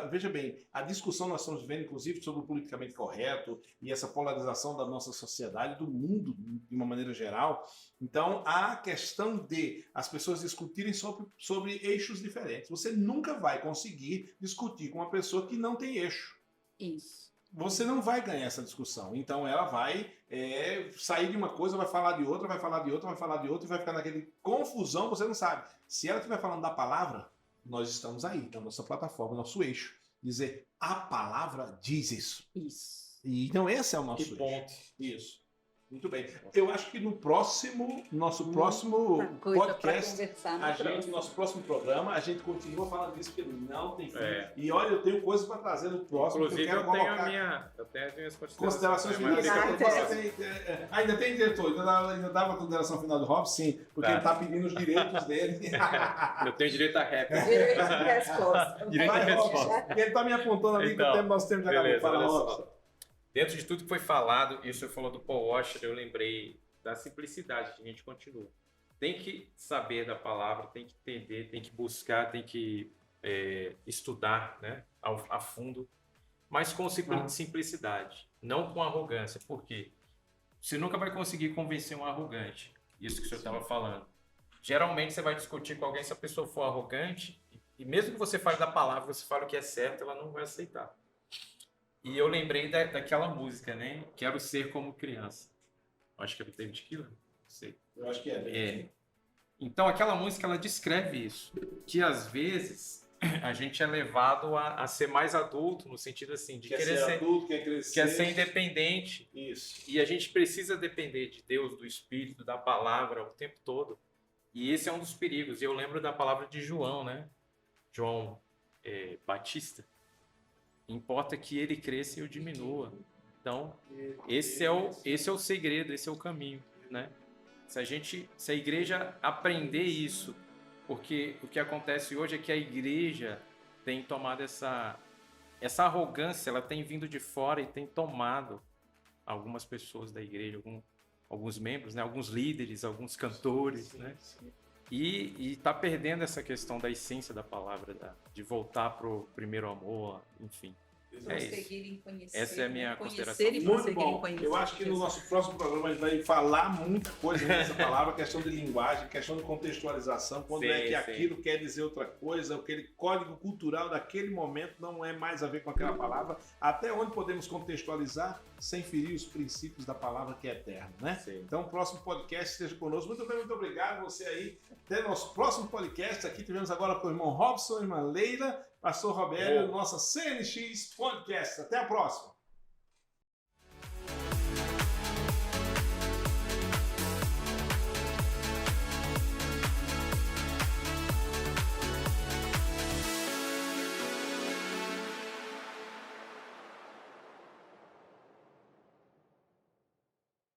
veja bem, a discussão nós estamos vivendo, inclusive, sobre o politicamente correto e essa polarização da nossa sociedade, do mundo, de uma maneira geral. Então, a questão de as pessoas discutirem sobre eixos diferentes. Você nunca vai conseguir discutir com uma pessoa que não tem eixo. Isso. Você não vai ganhar essa discussão. Então, ela vai sair de uma coisa, vai falar de outra, vai falar de outra, vai falar de outra, e vai ficar naquele confusão, você não sabe. Se ela estiver falando da palavra, nós estamos aí, na nossa plataforma, nosso eixo. Dizer, a palavra diz isso. Isso. E, então, esse é o nosso ponto. Isso. Muito bem. Eu acho que no nosso próximo podcast, nosso próximo programa, a gente continua falando disso, porque não tem fim. E olha, eu tenho coisas para trazer no próximo. Inclusive, eu tenho as minhas considerações finais. Ainda tem diretor? Ainda dava a consideração final do Robson? Sim, porque ele está pedindo os direitos dele. Eu tenho direito a réplica. Direito de resposta. Direito de resposta. Ele está me apontando ali que o nosso tempo já acabou. Fala, Robson. Dentro de tudo que foi falado, e o senhor falou do Paul Washer, eu lembrei da simplicidade que a gente continua. Tem que saber da palavra, tem que entender, tem que buscar, tem que estudar, né, a fundo, mas com simplicidade, não com arrogância. Por quê? Você nunca vai conseguir convencer um arrogante, isso que o senhor estava falando. Geralmente você vai discutir com alguém, se a pessoa for arrogante, e mesmo que você fale da palavra, você fala o que é certo, ela não vai aceitar. E eu lembrei daquela música, né? Quero ser como criança. Acho que é do David Keeler, não sei. Eu acho que é. Então, aquela música, ela descreve isso. Que, às vezes, a gente é levado a ser mais adulto, no sentido assim, de querer ser adulto, quer crescer. Quer ser independente. Isso. E a gente precisa depender de Deus, do Espírito, da palavra, o tempo todo. E esse é um dos perigos. E eu lembro da palavra de João, né? João Batista. Importa que ele cresça e eu diminua. Então, esse é o segredo, esse é o caminho, né? Se a igreja aprender isso, porque o que acontece hoje é que a igreja tem tomado essa arrogância, ela tem vindo de fora e tem tomado algumas pessoas da igreja, alguns membros, né? Alguns líderes, alguns cantores, sim, né? Sim. E está perdendo essa questão da essência da palavra, de voltar para o primeiro amor, enfim. prosseguirem conhecer. Essa é a minha consideração. Conhecer e Muito prosseguirem bom. conhecer. Eu acho que no nosso próximo programa a gente vai falar muita coisa nessa palavra, questão de linguagem, questão de contextualização, quando é que aquilo quer dizer outra coisa, aquele código cultural daquele momento não é mais a ver com aquela palavra, até onde podemos contextualizar sem ferir os princípios da palavra que é eterna, né? Sim. Então, o próximo podcast esteja conosco. Muito bem, muito obrigado você aí. Até nosso próximo podcast. Aqui tivemos agora com o irmão Robson, irmã Leila, pastor Roberto, nossa CNX Podcast. Até a próxima.